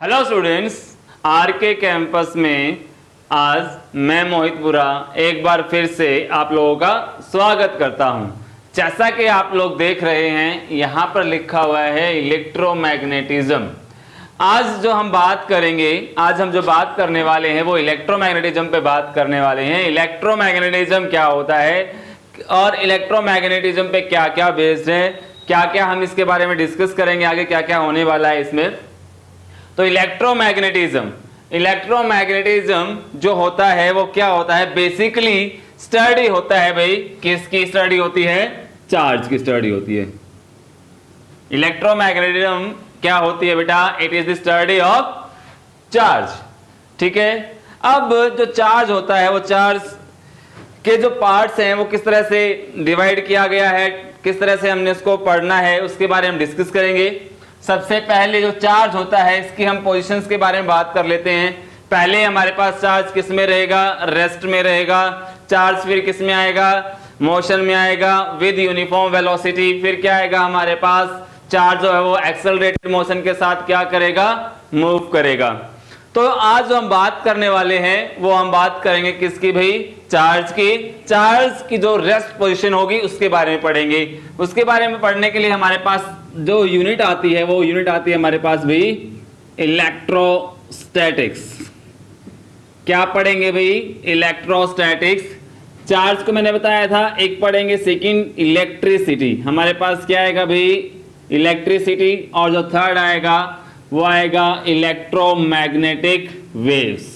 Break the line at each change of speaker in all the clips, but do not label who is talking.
Hello students, are के campus में आज मैं मोहित बुरा एक बार फिर से आप लोगों का स्वागत करता हूं। जैसा कि आप लोग देख रहे हैं यहाँ पर लिखा हुआ है इलेक्ट्रोमैग्नेटिज्म। आज हम जो बात करने वाले हैं वो इलेक्ट्रोमैग्नेटिज्म पे बात करने वाले हैं। इलेक्ट्रोमैग्नेटिज्म क्या होता है और इलेक्ट्रोमैग्नेटिज्म पे क्या क्या बेस्ड है, क्या क्या हम इसके बारे में डिस्कस करेंगे, आगे क्या क्या होने वाला है इसमें। तो इलेक्ट्रोमैग्नेटिज्म जो होता है वो क्या होता है, बेसिकली स्टडी होता है। भाई किसकी स्टडी होती है? चार्ज की स्टडी होती है। इलेक्ट्रोमैग्नेटिज्म क्या होती है बेटा? It is the study of charge. ठीक है, अब जो चार्ज होता है वो चार्ज के जो पार्ट्स हैं वो किस तरह से डिवाइड किया गया है, किस तरह से हमने उसको पढ़ना है, उसके बारे में डिस्कस करेंगे। सबसे पहले जो चार्ज होता है इसकी हम पोजीशंस के बारे में बात कर लेते हैं। पहले हमारे पास चार्ज किस में रहेगा? रेस्ट में रहेगा। चार्ज फिर किस में आएगा? मोशन में आएगा विद यूनिफॉर्म वेलोसिटी। फिर क्या आएगा हमारे पास? चार्ज जो है वो एक्सेलरेटेड मोशन के साथ क्या करेगा? मूव करेगा। तो आज जो हम बात करने वाले हैं वो हम बात करेंगे किसकी भाई? चार्ज की। चार्ज की जो रेस्ट पोजीशन होगी उसके बारे में पढ़ेंगे। उसके बारे में पढ़ने के लिए हमारे पास जो यूनिट आती है वो यूनिट आती है हमारे पास भी इलेक्ट्रोस्टैटिक्स। क्या पढ़ेंगे भाई? इलेक्ट्रोस्टैटिक्स। चार्ज को मैंने बताया था, एक पढ़ेंगे सेकंड इलेक्ट्रिसिटी। हमारे पास क्या आएगा भाई? इलेक्ट्रिसिटी। और जो थर्ड आएगा वो आएगा इलेक्ट्रोमैग्नेटिक वेव्स।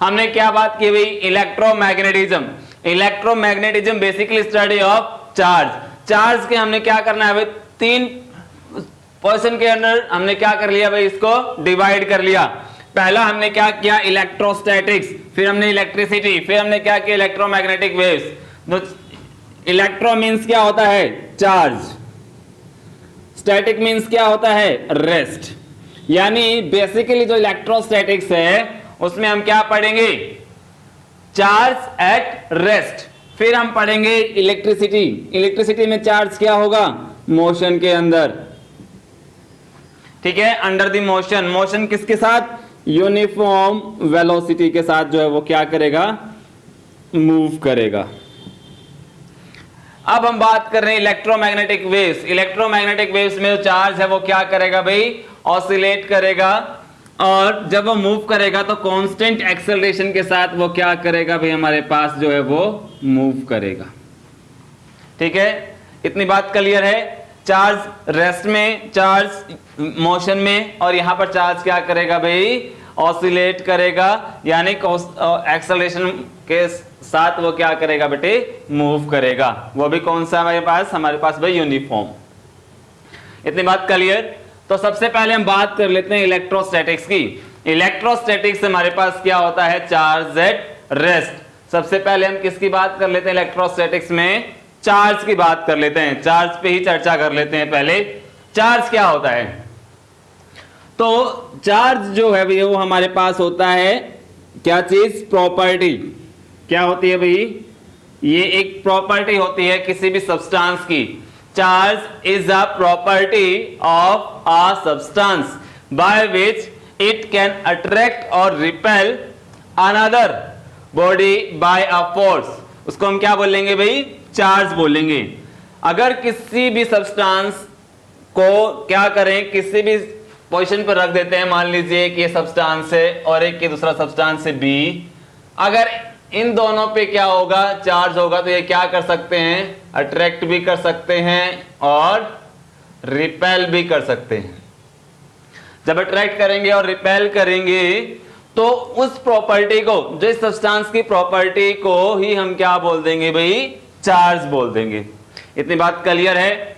हमने क्या बात की भाई? Electromagnetism. Electromagnetism basically study of charge. Charge के हमने क्या करना है भाई? तीन पोजीशन के अंदर हमने क्या कर लिया भाई? इसको डिवाइड कर लिया। पहला हमने क्या किया? इलेक्ट्रोस्टैटिक्स। फिर हमने इलेक्ट्रिसिटी। फिर हमने क्या किया? Electromagnetic waves. इलेक्ट्रो मीन्स क्या होता है? चार्ज। स्टैटिक मीन्स क्या होता है? रेस्ट। यानी बेसिकली जो इलेक्ट्रोस्टैटिक्स है उसमें हम क्या पढ़ेंगे? Charge at rest. फिर हम पढ़ेंगे इलेक्ट्रिसिटी। इलेक्ट्रिसिटी में चार्ज क्या होगा? मोशन के अंदर। ठीक है, अंडर द मोशन। मोशन किसके साथ? यूनिफॉर्म वेलोसिटी के साथ जो है वो क्या करेगा? मूव करेगा। अब हम बात कर रहे हैं इलेक्ट्रोमैग्नेटिक वेव्स। इलेक्ट्रोमैग्नेटिक वेव्स में जो चार्ज है वो क्या करेगा भाई? ऑसिलेट करेगा। और जब वो मूव करेगा तो कांस्टेंट एक्सेलरेशन के साथ वो क्या करेगा भाई? हमारे पास जो है वो मूव करेगा। ठीक है, इतनी बात क्लियर है। चार्ज रेस्ट में, चार्ज मोशन में, और यहां पर चार्ज क्या करेगा भाई? ऑसिलेट करेगा। यानी एक्सेलरेशन के साथ वो क्या करेगा बेटे? मूव करेगा। वो भी कौन सा हमारे पास भाई? यूनिफॉर्म। इतनी बात क्लियर। तो सबसे पहले हम बात कर लेते हैं इलेक्ट्रोस्टैटिक्स की। इलेक्ट्रोस्टैटिक्स हमारे पास क्या होता है? Charge at rest. सबसे पहले हम किसकी बात कर लेते हैं इलेक्ट्रोस्टैटिक्स में? चार्ज की बात कर लेते हैं। चार्ज पे ही चर्चा कर लेते हैं। पहले चार्ज क्या होता है? तो चार्ज जो है भाई वो हमारे पास होता है क्या चीज? प्रॉपर्टी। क्या होती है भाई? ये एक प्रॉपर्टी होती है किसी भी सब्सटेंस की। Charge is a property of a substance by which it can attract और repel another body by a force. उसको हम क्या बोलेंगे भाई? चार्ज बोलेंगे। अगर किसी भी सब्सटेंस को क्या करें, किसी भी पोजीशन पर रख देते हैं, मान लीजिए कि ये सब्सटेंस है और एक की दूसरा सब्सटेंस है बी, अगर इन दोनों पे क्या होगा? चार्ज होगा, तो ये क्या कर सकते हैं? अट्रैक्ट भी कर सकते हैं और रिपेल भी कर सकते हैं। जब अट्रैक्ट करेंगे और रिपेल करेंगे तो उस प्रॉपर्टी को, जो इस सब्सटेंस की प्रॉपर्टी को ही हम क्या बोल देंगे भाई? चार्ज बोल देंगे। इतनी बात क्लियर है।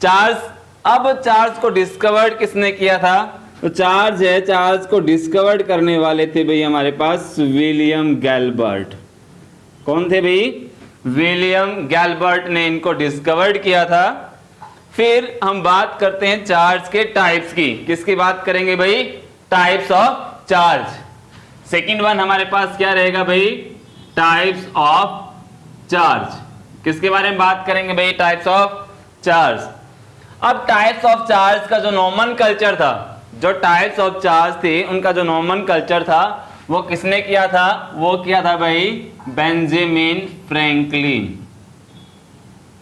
चार्ज, अब चार्ज को डिस्कवर्ड किसने किया था? तो चार्ज है, चार्ज को डिस्कवर्ड करने वाले थे भाई हमारे पास विलियम गैल्बर्ट। कौन थे भाई? विलियम गैल्बर्ट ने इनको डिस्कवर्ड किया था। फिर हम बात करते हैं चार्ज के टाइप्स की। किसकी बात करेंगे भाई? Types of charge. Second one हमारे पास क्या रहेगा भाई? Types of charge. किसके बारे में बात करेंगे भाई? Types of charge. अब टाइप्स ऑफ चार्ज का जो नोमेनक्लेचर था, जो टाइप्स ऑफ चार्ज थी उनका जो नोमेनक्लेचर था वो किसने किया था? वो किया था भाई बेंजामिन फ्रैंकलिन।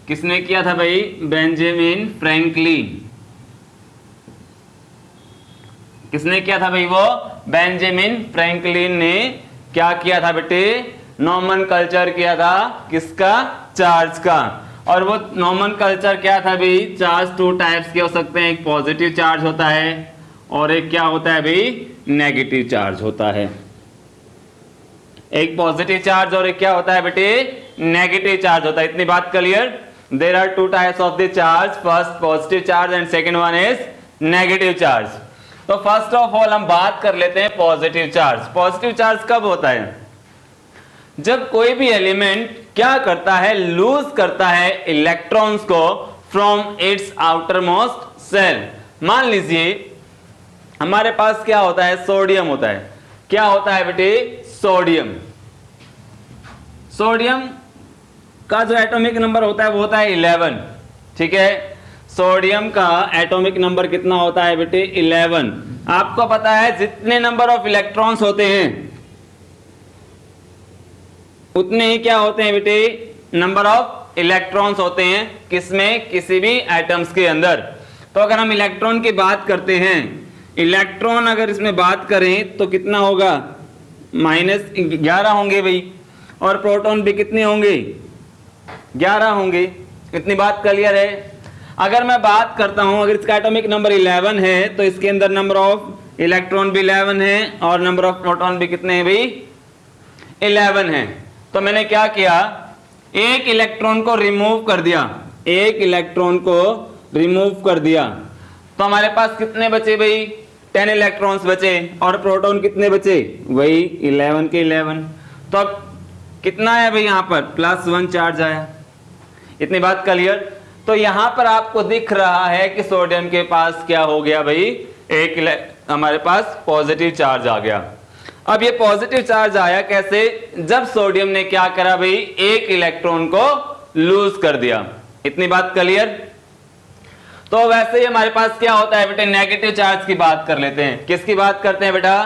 किसने किया था भाई? Benjamin Franklin. किसने किया था भाई? वो बेंजामिन फ्रैंकलिन ने क्या किया था बेटे? नोमेनक्लेचर किया था किसका? चार्ज का। और वो नोमेनक्लेचर क्या था भाई? चार्ज टू टाइप्स के हो सकते हैं, एक पॉजिटिव चार्ज होता है और एक क्या होता है भाई? नेगेटिव चार्ज होता है। एक पॉजिटिव चार्ज और एक क्या होता है बेटे? नेगेटिव चार्ज होता है। इतनी बात clear? There are two types of the charge, first positive charge and second one is negative charge. तो फर्स्ट ऑफ ऑल हम बात कर लेते हैं पॉजिटिव चार्ज। पॉजिटिव चार्ज कब होता है? जब कोई भी एलिमेंट क्या करता है? लूज करता है इलेक्ट्रॉन्स को from its outermost shell. मान लीजिए हमारे पास क्या होता है? सोडियम होता है। क्या होता है बेटे? सोडियम। सोडियम का जो एटॉमिक नंबर होता है वो होता है 11। ठीक है, सोडियम का एटॉमिक नंबर कितना होता है बेटे? 11। आपको पता है जितने नंबर ऑफ इलेक्ट्रॉन्स होते हैं उतने ही क्या होते हैं बेटे? नंबर ऑफ इलेक्ट्रॉन्स होते हैं। किसमें? किसी भी एटम्स के अंदर। तो अगर हम इलेक्ट्रॉन की बात करते हैं, इलेक्ट्रॉन अगर इसमें बात करें तो कितना होगा? -11 होंगे भाई। और प्रोटॉन भी कितने होंगे? 11 होंगे। इतनी बात क्लियर है? अगर मैं बात करता हूं, अगर इसका एटॉमिक नंबर 11 है तो इसके अंदर नंबर ऑफ इलेक्ट्रॉन भी 11 है और नंबर ऑफ प्रोटॉन भी कितने हैं भाई? 11 है। तो मैंने क्या किया? एक इलेक्ट्रॉन को रिमूव कर दिया। एक इलेक्ट्रॉन को रिमूव कर दिया तो हमारे पास कितने बचे भाई? 10 इलेक्ट्रॉन्स बचे। और प्रोटॉन कितने बचे? वही 11 के 11। तो अब कितना है भाई? यहां पर +1 चार्ज आया। इतनी बात क्लियर? तो यहां पर आपको दिख रहा है कि सोडियम के पास क्या हो गया भाई? हमारे पास पॉजिटिव चार्ज आ गया। अब ये पॉजिटिव चार्ज आया कैसे? जब सोडियम ने क्या करा भाई? एक इलेक्ट्रॉन को लूज कर दिया। इतनी बात क्लियर? तो वैसे ही हमारे पास क्या होता है बेटे? नेगेटिव चार्ज की बात कर लेते हैं। किसकी बात करते हैं बेटा?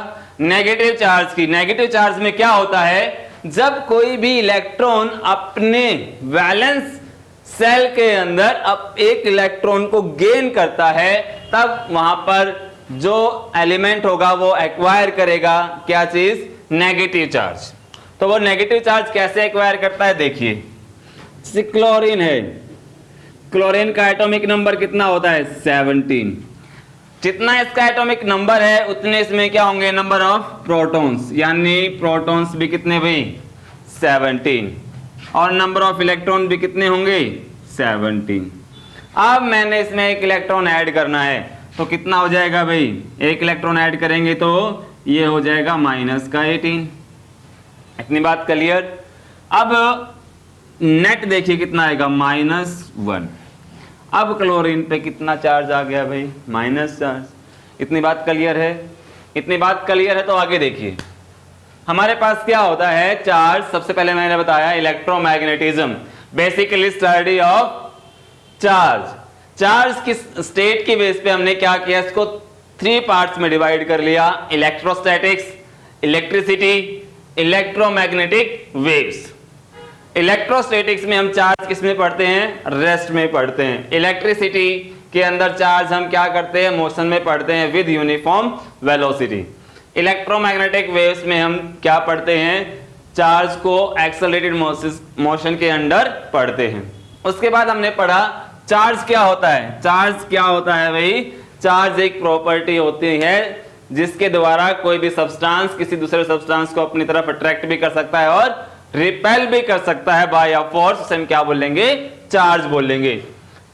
नेगेटिव चार्ज की। नेगेटिव चार्ज में क्या होता है? जब कोई भी इलेक्ट्रॉन अपने वैलेंस सेल के अंदर अब एक इलेक्ट्रॉन को गेन करता है तब वहां पर जो एलिमेंट होगा वो एक्वायर करेगा क्या चीज? Negative charge. तो वो नेगेटिव चार्ज कैसे एक्वायर करता है? देखिए क्लोरीन है। क्लोरीन का एटॉमिक नंबर कितना होता है? 17। जितना इसका एटॉमिक नंबर है उतने इसमें क्या होंगे? नंबर ऑफ प्रोटॉन्स, यानी प्रोटॉन्स भी कितने भाई? 17। और नंबर ऑफ इलेक्ट्रॉन भी कितने होंगे? 17। अब मैंने इसमें एक इलेक्ट्रॉन ऐड करना है तो कितना हो जाएगा भाई? एक इलेक्ट्रॉन ऐड करेंगे तो ये हो जाएगा -18। इतनी बात क्लियर? अब नेट देखिए कितना आएगा? -1। अब क्लोरीन पे कितना चार्ज आ गया भाई? Minus charge. इतनी बात क्लियर है? इतनी बात क्लियर है तो आगे देखिए हमारे पास क्या होता है? चार्ज। सबसे पहले मैंने बताया electromagnetism, basically study of charge. Charge की स्टेट की बेस पे हमने क्या किया? इसको 3 पार्ट्स में डिवाइड कर लिया। Electrostatics, electricity, electromagnetic waves. Electrostatics में हम चार्ज किस में पढ़ते हैं? रेस्ट में पढ़ते हैं। इलेक्ट्रिसिटी के अंदर चार्ज हम क्या करते हैं? मोशन में पढ़ते हैं with uniform velocity. Electromagnetic waves में हम क्या पढ़ते हैं? चार्ज को एक्सेलरेटेड मोशन के अंडर पढ़ते हैं। उसके बाद हमने पढ़ा चार्ज क्या होता है। चार्ज क्या होता है भाई? चार्ज एक प्रॉपर्टी होती है जिसके द्वारा कोई भी सब्सटेंस किसी दूसरे सब्सटेंस को अपनी तरफ अट्रैक्ट भी कर सकता है और रिपेल भी कर सकता है बाय अ फोर्स। उसे हम क्या बोलेंगे? चार्ज बोलेंगे।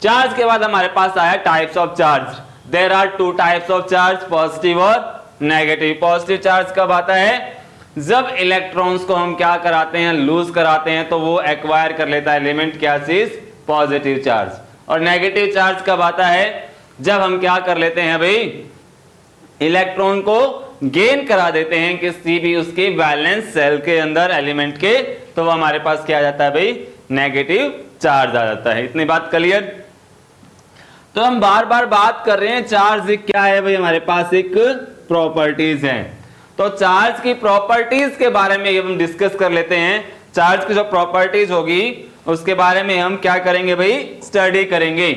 चार्ज के बाद हमारे पास आया types of charge. There are 2 types of charge, positive और नेगेटिव। पॉजिटिव चार्ज कब आता है? जब इलेक्ट्रॉन्स को हम क्या कराते हैं? लूज कराते हैं तो वो एक्वायर कर लेता है एलिमेंट क्या चीज? Positive charge. और नेगेटिव चार्ज कब आता है? जब हम क्या कर लेते हैं भाई? इलेक्ट्रॉन को गेन करा देते हैं किसी भी उसके वैलेंस सेल के अंदर एलिमेंट के, तो वो हमारे पास क्या आ जाता है भाई? नेगेटिव चार्ज आ जाता है। इतनी बात क्लियर? तो हम बार बार बात कर रहे हैं चार्ज क्या है भाई, हमारे पास एक प्रॉपर्टीज है। तो चार्ज की प्रॉपर्टीज के बारे में हम डिस्कस कर लेते हैं। चार्ज की जो प्रॉपर्टीज होगी उसके बारे में हम क्या करेंगे भाई, स्टडी करेंगे।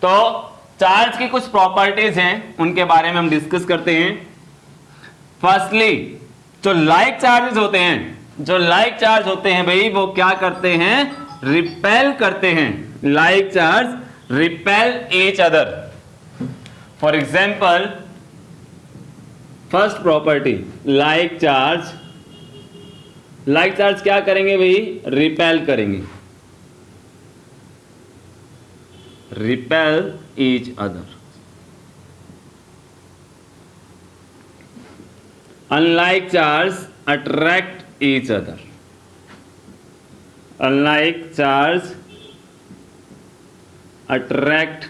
तो चार्ज की कुछ प्रॉपर्टीज हैं, उनके बारे में हम डिस्कस करते हैं। फर्स्टली जो लाइक चार्जेस होते हैं, जो लाइक चार्ज होते हैं भाई वो क्या करते हैं, रिपेल करते हैं। Like charge repel each other. For example first property like charge क्या करेंगे भाई, रिपेल करेंगे, repel each other. Unlike charge attract each other. Unlike charge attract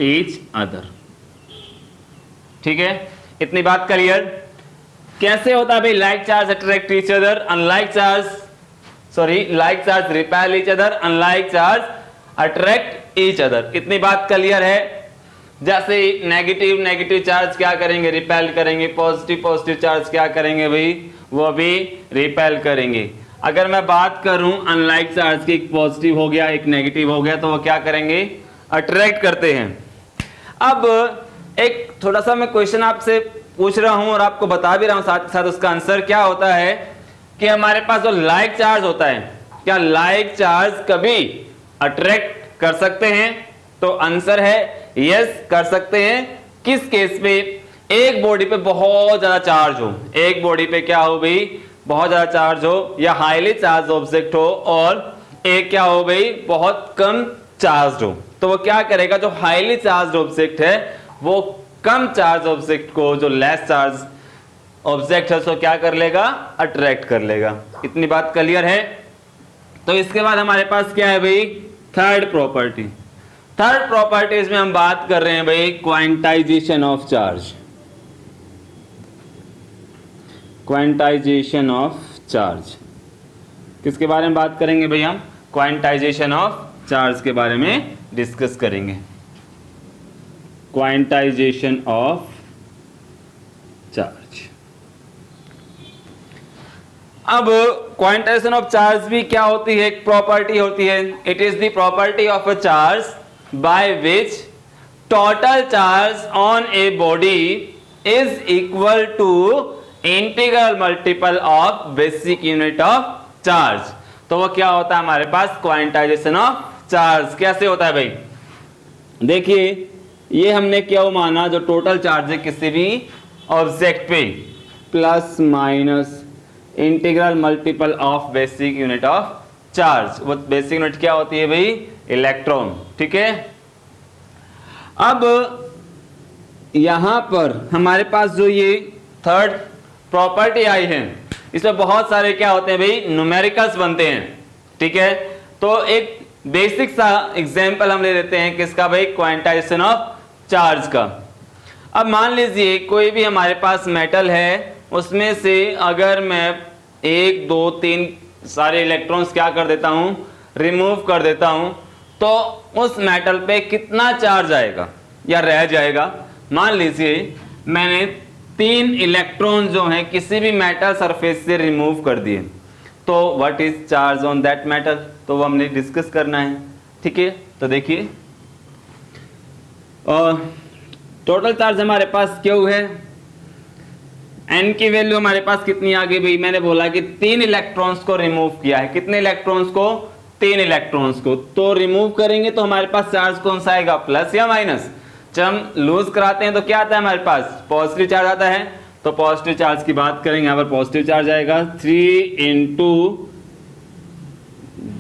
each other. ठीक है, इतनी बात क्लियर। कैसे होता है भाई like charge attract each other, unlike charge like charge repel each other, unlike charge attract each other. इतनी बात क्लियर है। जैसे नेगेटिव चार्ज क्या करेंगे, रिपेल करेंगे। पॉजिटिव चार्ज क्या करेंगे भाई, वो भी रिपेल करेंगे। अगर मैं बात करूं अनलाइक चार्ज की, एक पॉजिटिव हो गया एक नेगेटिव हो गया, तो वो क्या करेंगे, अट्रैक्ट करते हैं। अब एक थोड़ा सा मैं क्वेश्चन आपसे पूछ रहा हूं और आपको बता भी रहा हूं साथ साथ उसका आंसर क्या होता है कि हमारे पास जो लाइक चार्ज होता है, क्या लाइक चार्ज कभी अट्रैक्ट कर सकते हैं? तो आंसर है यस, कर सकते हैं। किस केस पे, एक बॉडी पे बहुत ज्यादा चार्ज हो, एक बॉडी पे क्या हो भाई, बहुत ज्यादा चार्ज हो या हाईली चार्ज ऑब्जेक्ट हो, और एक क्या हो भाई, बहुत कम चार्ज हो। तो वो क्या करेगा, जो हाईली चार्ज ऑब्जेक्ट है वो कम चार्ज ऑब्जेक्ट को, जो लेस चार्ज ऑब्जेक्ट है उसको क्या कर लेगा, अट्रैक्ट कर लेगा। इतनी बात क्लियर है। तो इसके बाद हमारे पास क्या है भाई, थर्ड प्रॉपर्टी। थर्ड प्रॉपर्टीज में हम बात कर रहे हैं भाई quantization of charge. Quantization of charge किसके बारे में बात करेंगे भाई, हम क्वांटाइजेशन ऑफ चार्ज के बारे में डिस्कस करेंगे। Quantization of charge. अब क्वांटाइजेशन ऑफ चार्ज भी क्या होती है, एक प्रॉपर्टी होती है। It is the property of a charge by which total charge on a body is equal to integral multiple of basic unit of charge. तो वो क्या होता है हमारे पास, क्वांटाइजेशन ऑफ चार्ज। कैसे होता है भाई, देखिए ये हमने क्या माना, जो टोटल चार्ज है किसी भी ऑब्जेक्ट पे plus minus integral multiple of basic unit of charge. वो बेसिक यूनिट क्या होती है भाई, इलेक्ट्रॉन। ठीक है, अब यहां पर हमारे पास जो ये थर्ड प्रॉपर्टी आई है, इसमें बहुत सारे क्या होते हैं भाई, न्यूमेरिकल्स बनते हैं। ठीक है, तो एक बेसिक सा एग्जांपल हम ले लेते हैं किसका भाई, क्वांटाइजेशन ऑफ चार्ज का। अब मान लीजिए कोई भी हमारे पास मेटल है, उसमें से अगर मैं 1 2 3 सारे इलेक्ट्रॉन्स क्या कर देता हूं, रिमूव कर देता हूं, तो उस मेटल पे कितना चार्ज आएगा या रह जाएगा। मान लीजिए मैंने 3 इलेक्ट्रॉन जो हैं किसी भी मेटल सरफेस से रिमूव कर दिए, तो what is charge on that metal, तो वो हमने डिस्कस करना है। ठीक है, तो देखिए टोटल चार्ज हमारे पास क्यों है, एन की वैल्यू हमारे पास कितनी आ गई भाई, मैंने बोला कि 3 इलेक्ट्रॉन्स को रिमूव किया है। कितने इलेक्ट्रॉन्स को, 3 इलेक्ट्रॉन्स को। तो रिमूव करेंगे तो हमारे पास चार्ज कौन सा आएगा, प्लस या माइनस। जब हम लूज कराते हैं तो क्या आता है हमारे पास, पॉजिटिव चार्ज आता है। तो पॉजिटिव चार्ज की बात करेंगे, यहाँ पर पॉजिटिव चार्ज आएगा 3 ×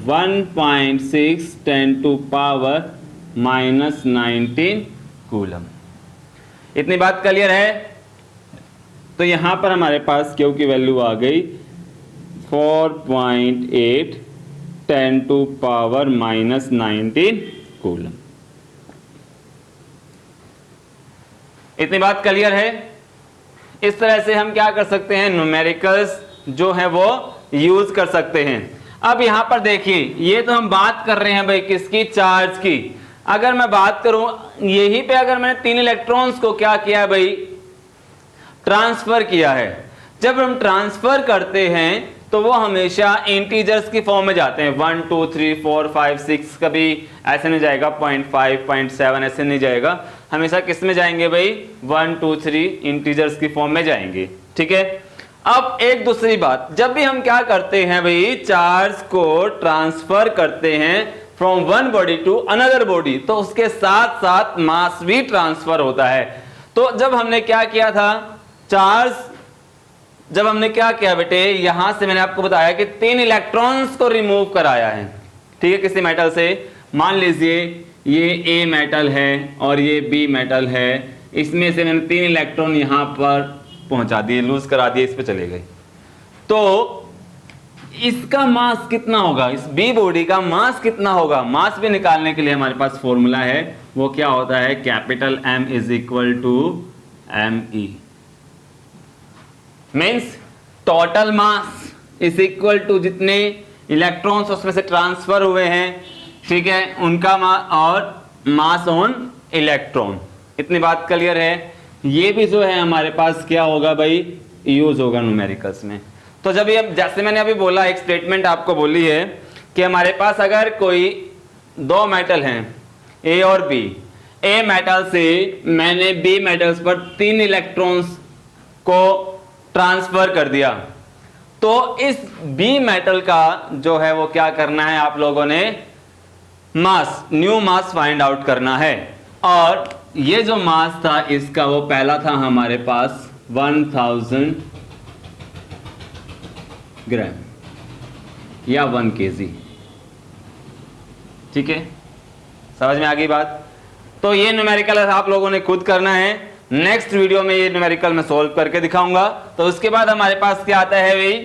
1.6 × 10⁻⁻19 कूलम। इतनी बात क्लियर है। तो यहां पर हमारे पास क्यू की वैल्यू आ गई 4.8 10⁻⁻19 कूलम। इतनी बात क्लियर है। इस तरह से हम क्या कर सकते हैं, न्यूमेरिकल्स जो है वो यूज कर सकते हैं। अब यहां पर देखिए, ये तो हम बात कर रहे हैं भाई किसकी, चार्ज की। अगर मैं बात करूं यहीं पे, अगर मैंने 3 इलेक्ट्रॉन्स को क्या किया भाई, ट्रांसफर किया है। जब हम ट्रांसफर करते हैं तो वो हमेशा इंटीजर्स की फॉर्म में जाते हैं, 1 2 3 4 5 6, कभी ऐसे नहीं जाएगा 0.5 0.7 ऐसे नहीं जाएगा, हमेशा किस में जाएंगे भाई, 1 2 3 इंटीजर्स की फॉर्म में जाएंगे, ठीक है। अब एक दूसरी बात, जब भी हम क्या करते हैं भाई, चार्ज को ट्रांसफर करते हैं from one body to another body, तो उसके साथ साथ मास भी ट्रांसफर होता है। तो जब हमने क्या किया था, चार्ज जब हमने क्या किया बेटे, यहां से मैंने आपको बताया कि 3 इलेक्ट्रॉन्स को रिमूव कराया है, ठीक है, किसी मेटल से। मान लीजिए ये ए मेटल है और ये बी मेटल है, इसमें से मैंने 3 इलेक्ट्रॉन यहां पर पहुंचा दिए, लूज करा दिए, इस पे चले गए। तो इसका मास कितना होगा, इस बी बॉडी का मास कितना होगा, मास भी निकालने के लिए हमारे पास फॉर्मूला है, वो क्या होता है, capital M is equal to ME, means total mass is equal to जितने इलेक्ट्रॉन्स उसमें से ट्रांसफर हुए हैं, ठीक है, उनका और मास ऑन इलेक्ट्रॉन। इतनी बात क्लियर है। ये भी जो है हमारे पास क्या होगा भाई, यूज होगा न्यूमेरिकल्स में। तो जब ये, जैसे मैंने अभी बोला, एक स्टेटमेंट आपको बोली है कि हमारे पास अगर कोई 2 मेटल हैं ए और बी, ए मेटल से मैंने बी मेटल्स पर 3 इलेक्ट्रॉन्स को ट्रांसफर कर दिया, तो इस बी मेटल का जो है वो क्या करना है, आप लोगों ने मास, न्यू मास फाइंड आउट करना है। और ये जो मास था इसका, वो पहला था हमारे पास 1000 ग्राम या 1 kg, ठीक है, समझ में आ गई बात। तो ये न्यूमेरिकल आप लोगों ने खुद करना है, नेक्स्ट वीडियो में ये न्यूमेरिकल मैं सॉल्व करके दिखाऊंगा। तो उसके बाद हमारे पास क्या आता है भाई,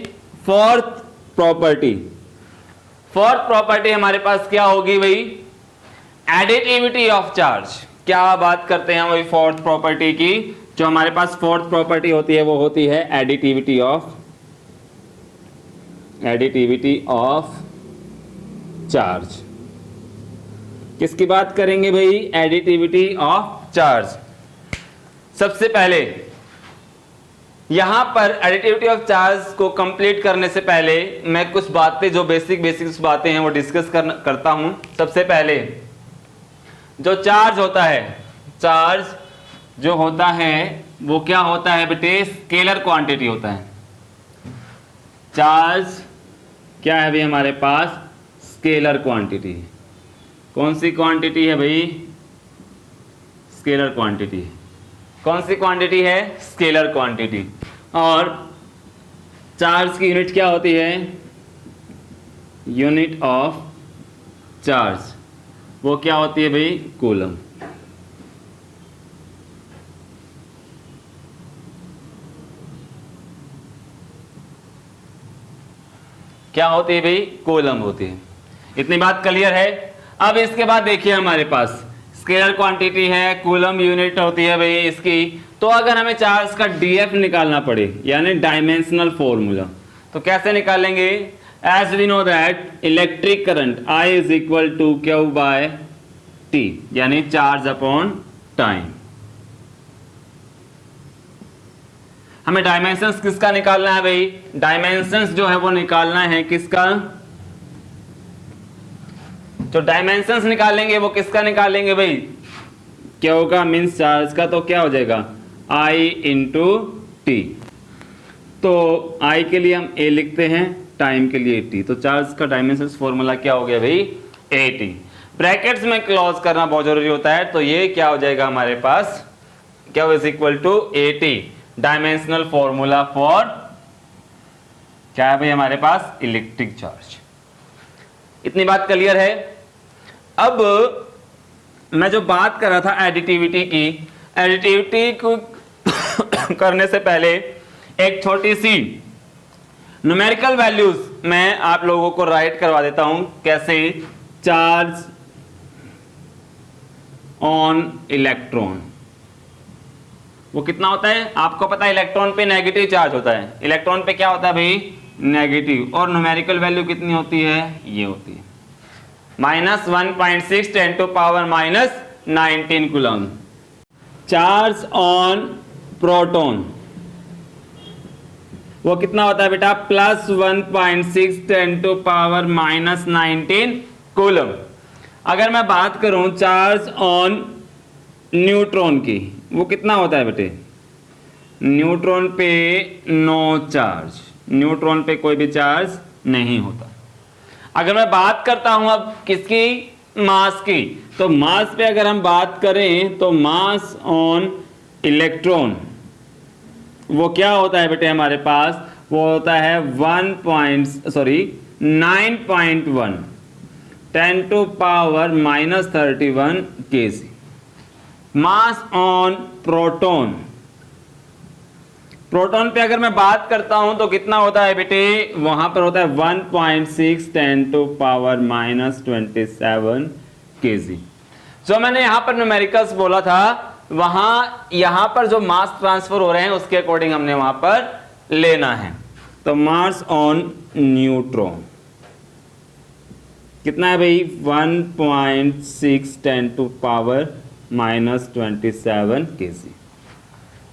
फोर्थ प्रॉपर्टी। फोर्थ प्रॉपर्टी हमारे पास क्या होगी भाई, एडिटिविटी ऑफ चार्ज। क्या बात करते हैं भाई फोर्थ प्रॉपर्टी की, जो हमारे पास फोर्थ प्रॉपर्टी होती है वो होती है एडिटिविटी ऑफ चार्ज। किसकी बात करेंगे भाई, एडिटिविटी ऑफ चार्ज। सबसे पहले यहां पर एडिटिविटी ऑफ चार्ज को कंप्लीट करने से पहले मैं कुछ बातें, जो बेसिक बातें हैं वो डिस्कस करता हूं। सबसे पहले जो चार्ज होता है, चार्ज जो होता है वो क्या होता है बेटे, स्केलर क्वांटिटी होता है। चार्ज क्या है भाई हमारे पास, स्केलर क्वांटिटी। कौन सी क्वांटिटी है भाई, स्केलर क्वांटिटी। कौन सी क्वांटिटी है, स्केलर क्वांटिटी। और चार्ज की यूनिट क्या होती है, यूनिट ऑफ चार्ज, वो क्या होती है भाई, कूलम। क्या होती है भाई, कूलम होती है। इतनी बात क्लियर है। अब इसके बाद देखिए हमारे पास स्केलर क्वांटिटी है, कूलम यूनिट होती है भाई इसकी। तो अगर हमें चार्ज का डीएफ निकालना पड़े, यानी डायमेंशनल फॉर्मूला, तो कैसे निकालेंगे, as we know that electric current I is equal to Q by T, यानी चार्ज अपॉन टाइम। हमें डायमेंशंस किसका निकालना है भाई, डायमेंशंस जो है वो निकालना है किसका, जो डायमेंशंस निकालेंगे वो किसका निकालेंगे भाई, Q का, मीन्स चार्ज का। तो क्या हो जाएगा, I इंटू टी। तो I के लिए हम A लिखते हैं, टाइम के लिए T। तो चार्ज का डायमेंशंस फॉर्मूला क्या हो गया भाई, AT। ब्रैकेट्स में क्लोज करना बहुत जरूरी होता है। तो ये क्या हो जाएगा हमारे पास, क्या is equal to AT, dimensional formula for क्या है भाई हमारे पास, इलेक्ट्रिक चार्ज। इतनी बात क्लियर है। अब मैं जो बात कर रहा था एडिटिविटी की, एडिटिविटी को करने से पहले एक छोटी सी न्यूमेरिकल वैल्यूज मैं आप लोगों को राइट करवा देता हूं। कैसे, चार्ज ऑन इलेक्ट्रॉन, वो कितना होता है आपको पता है, इलेक्ट्रॉन पे नेगेटिव चार्ज होता है। इलेक्ट्रॉन पे क्या होता है भाई, नेगेटिव। और न्यूमेरिकल वैल्यू कितनी होती है, ये होती है। Minus 1.6 10 to power minus 19 coulomb. Charge on proton वो कितना होता है बेटा, plus 1.6 10 to power minus 19 coulomb. अगर मैं बात करूं चार्ज ऑन न्यूट्रॉन की, वो कितना होता है बेटे, न्यूट्रॉन पे नो चार्ज, न्यूट्रॉन पे कोई भी चार्ज नहीं होता। अगर मैं बात करता हूं अब किसकी, मास की, तो मास पे अगर हम बात करें तो मास ऑन इलेक्ट्रॉन वो क्या होता है बेटे हमारे पास, वो होता है 9.1 10 to power minus 31 kg. Mass on proton, proton पे अगर मैं बात करता हूं तो कितना होता है बेटे, वहां पर होता है 1.6 10 टू पावर माइनस 27 केजी। जो मैंने यहां पर न्यूमेरिकल्स बोला था, यहां पर जो मास ट्रांसफर हो रहे हैं उसके अकॉर्डिंग हमने वहां पर लेना है। तो मास ऑन न्यूट्रॉन कितना है भाई, 1.6 10 टू पावर माइनस 27 केजी।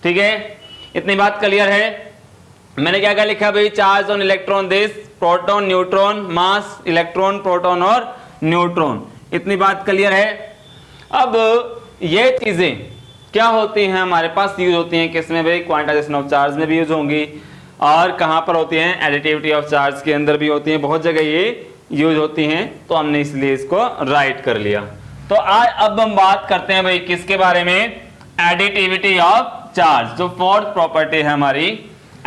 ठीक है, इतनी बात क्लियर है। मैंने क्या क्या लिखा भाई, charge on electron this, proton neutron, mass electron proton और न्यूट्रॉन, इतनी बात क्लियर है। अब ये चीजें क्या होती हैं हमारे पास, यूज होती हैं किसमें भाई, क्वांटाइजेशन ऑफ चार्ज में भी यूज होंगी, और कहां पर होती हैं, एडिटिविटी ऑफ चार्ज के अंदर भी होती हैं, बहुत जगह ये यूज होती हैं, तो हमने इसलिए इसको राइट कर लिया। तो आज अब हम बात करते हैं भाई किसके बारे में, एडिटिविटी ऑफ चार्ज, जो फोर्थ प्रॉपर्टी है हमारी,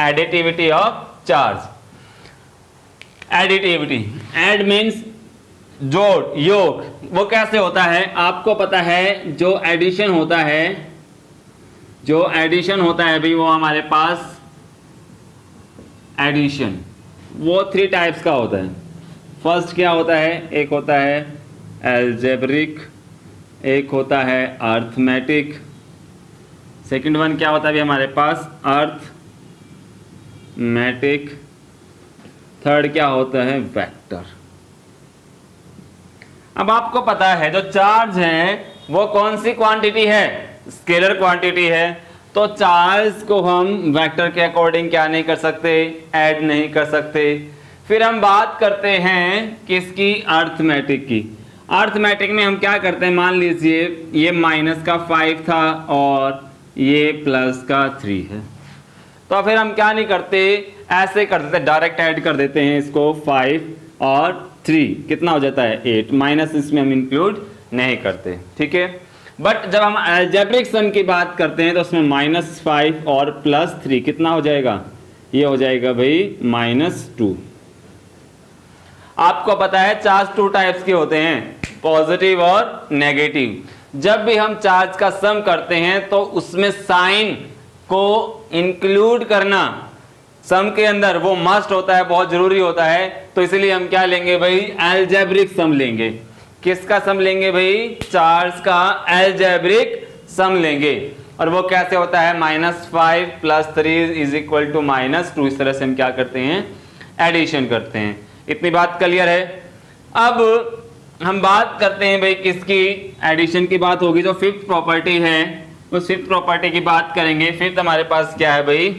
additivity of charge. Additivity, add means जोड़, योग, वो कैसे होता है आपको पता है, जो एडिशन होता है, जो एडिशन होता है भाई, वो हमारे पास एडिशन वो 3 टाइप्स का होता है। फर्स्ट क्या होता है, एक होता है एल्जेब्रिक, एक होता है अर्थमेटिक, सेकंड वन क्या होता है भी हमारे पास, अर्थमेटिक, थर्ड क्या होता है, वेक्टर। अब आपको पता है जो चार्ज है वो कौन सी क्वांटिटी है, स्केलर क्वांटिटी है, तो चार्ज को हम वेक्टर के अकॉर्डिंग क्या नहीं कर सकते, ऐड नहीं कर सकते। फिर हम बात करते हैं किसकी, अर्थमेटिक की। अर्थमेटिक में हम क्या करते हैं, मान लीजिए ये माइनस का 5 था और ये प्लस का 3 है, तो फिर हम क्या नहीं करते, ऐसे कर देते, डायरेक्ट ऐड कर देते हैं इसको, 5 और 3 कितना हो जाता है 8, माइनस इसमें हम इंक्लूड नहीं करते। ठीक है, बट जब हम अलजेब्रिक सम की बात करते हैं तो उसमें -5 और +3 कितना हो जाएगा, ये हो जाएगा भाई -2। आपको पता है चार्ज 2 टाइप्स के होते हैं, पॉजिटिव और नेगेटिव। जब भी हम चार्ज का सम करते हैं तो उसमें साइन को इंक्लूड करना सम के अंदर वो मस्ट होता है, बहुत जरूरी होता है। तो इसलिए हम क्या लेंगे भाई, अलजेब्रिक सम लेंगे। किसका सम लेंगे भाई, चार्ज का अलजेब्रिक सम लेंगे। और वो कैसे होता है, -5 + 3 = -2। इस तरह से हम क्या करते हैं, एडिशन करते हैं। इतनी बात क्लियर है। अब हम बात करते हैं भाई किसकी, एडिशन की बात होगी। जो 5th प्रॉपर्टी है उस 5th प्रॉपर्टी की बात करेंगे। 5th हमारे पास क्या है भाई,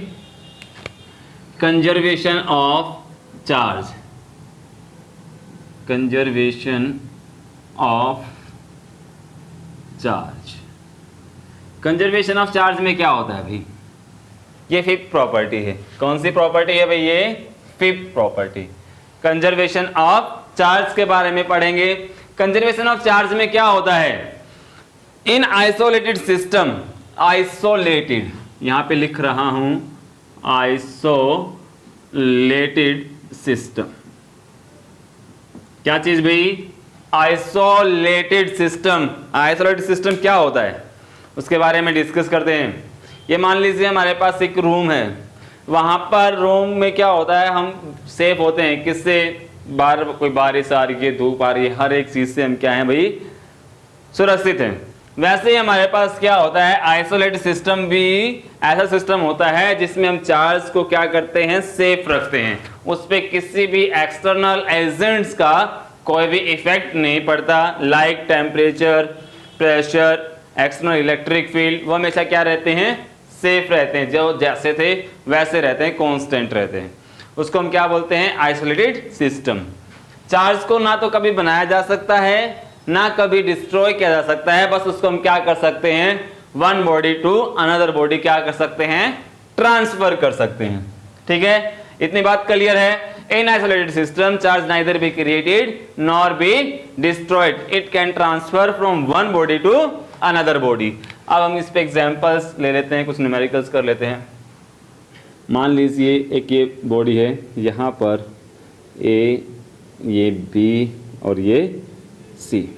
conservation of charge. Conservation of charge, conservation of charge में क्या होता है भाई, ये 5th प्रॉपर्टी है। कौन सी प्रॉपर्टी है भाई, ये 5th property. Conservation of charge के बारे में पढ़ेंगे। कंजर्वेशन ऑफ चार्ज में क्या होता है, इन आइसोलेटेड सिस्टम, आइसोलेटेड यहां पे लिख रहा हूं, आइसोलेटेड सिस्टम। क्या चीज भाई, आइसोलेटेड सिस्टम। आइसोलेटेड सिस्टम क्या होता है उसके बारे में डिस्कस करते हैं। ये मान लीजिए हमारे पास एक रूम है, वहां पर रूम में क्या होता है, हम सेफ होते हैं किससे, बाहर कोई बारिश आ रही है, धूप आ रही है, हर एक चीज से हम क्या है भाई, सुरक्षित हैं। वैसे ही हमारे पास क्या होता है, आइसोलेटेड सिस्टम भी ऐसा सिस्टम होता है जिसमें हम चार्ज को क्या करते हैं, सेफ रखते हैं। उस पर किसी भी एक्सटर्नल एजेंट्स का कोई भी इफेक्ट नहीं पड़ता, like temperature, pressure, external electric field, वो हमेशा क्या रहते हैं, सेफ रहते हैं, जो जैसे थे वैसे रहते हैं, कांस्टेंट रहते हैं। उसको हम क्या बोलते हैं, आइसोलेटेड सिस्टम। चार्ज को ना तो कभी बनाया जा सकता है ना कभी डिस्ट्रॉय किया जा सकता है, बस उसको हम क्या कर सकते हैं, one body to another body क्या कर सकते हैं, ट्रांसफर कर सकते हैं। ठीक है, इतनी बात क्लियर है। In isolated system charge neither be created nor be destroyed, it can transfer from one body to another body. अब हम इस पे एग्जांपल्स ले लेते हैं, कुछ न्यूमेरिकल्स कर लेते हैं। मान लीजिए एक ये बॉडी है, यहाँ पर ए, ये बी और ये सी,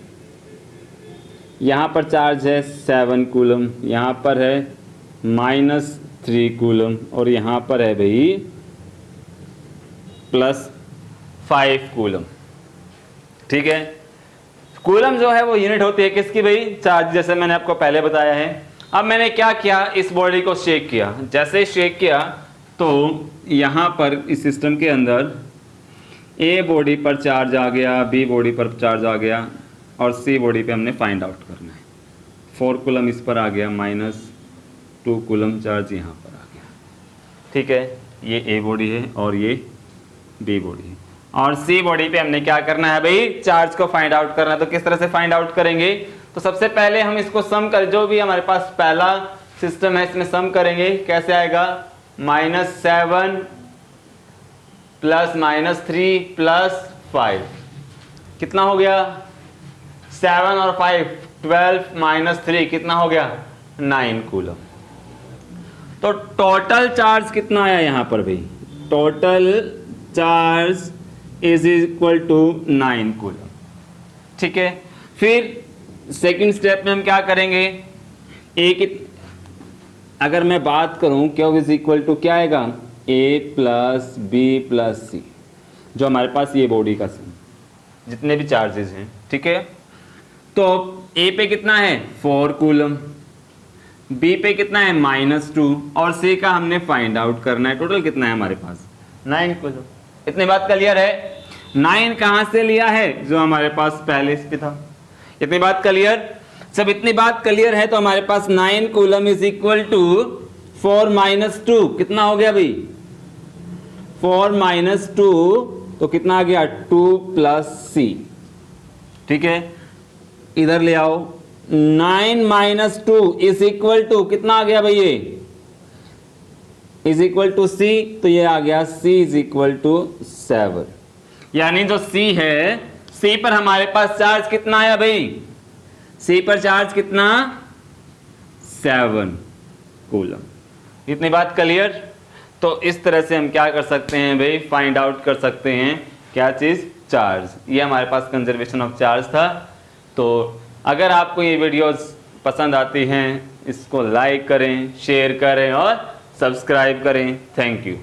यहाँ पर चार्ज है 7 कूलम, यहाँ पर है -3 कूलम और यहाँ पर है भाई +5 कूलम। ठीक है, कूलम जो है वो यूनिट होती है किसकी भाई, चार्ज, जैसे मैंने आपको पहले बताया है। अब मैंने क्या किया, इस बॉडी को शेक किया, जैसे शेक किया तो यहाँ पर इस सिस्टम के अंदर ए बॉडी पर चार्ज आ गया, बी बॉडी पर चार्ज आ गया और सी बॉडी पे हमने फाइंड आउट करना है। 4 कूलम इस पर आ गया, -2 कूलम चार्ज यहाँ पर आ गया। ठीक है, ये ए बॉडी है और ये बी बॉडी है और सी बॉडी पे हमने क्या करना है भाई, चार्ज को फाइंड आउट करना है। तो किस तरह से फाइंड आउट करेंगे, तो सबसे पहले हम इसको सम कर, जो भी हमारे पास पहला सिस्टम है इसमें सम करेंगे। कैसे आएगा, -7 + -3 + 5 कितना हो गया, 7 और 5 12 - 3 कितना हो गया, 9 कूलम। तो टोटल चार्ज कितना आया यहाँ पर भाई, total charge is equal to 9 coulomb. ठीक है, फिर सेकंड स्टेप में हम क्या करेंगे, अगर मैं बात करूं Q इज इक्वल टू क्या आएगा, A + B + C, जो हमारे पास ये बॉडी का जितने भी चार्जेस हैं। ठीक है, तो A पे कितना है 4 कूलम, B पे कितना है -2 और C का हमने फाइंड आउट करना है, टोटल कितना है हमारे पास 9 कूलम। इतनी बात क्लियर है। 9 कहां से लिया है, जो हमारे पास पहले पे था। इतनी बात क्लियर, जब इतनी बात क्लियर है तो हमारे पास 9 कूलम इज इक्वल टू 4 - 2 कितना हो गया भाई, 4 - 2 तो कितना आ गया 2 + C। ठीक है, इधर ले आओ, 9 - 2 इज इक्वल टू कितना आ गया भाई, ये इज इक्वल टू C, तो ये आ गया C इज इक्वल टू 7। यानी जो C है, C पर हमारे पास चार्ज कितना आया भाई, C पर चार्ज कितना 7 कूलम। इतनी बात क्लियर। तो इस तरह से हम क्या कर सकते हैं भाई, फाइंड आउट कर सकते हैं क्या चीज़, चार्ज। ये हमारे पास कंजर्वेशन ऑफ चार्ज था। तो अगर आपको ये वीडियोस पसंद आती हैं, इसको लाइक करें, शेयर करें और सब्सक्राइब करें। Thank you.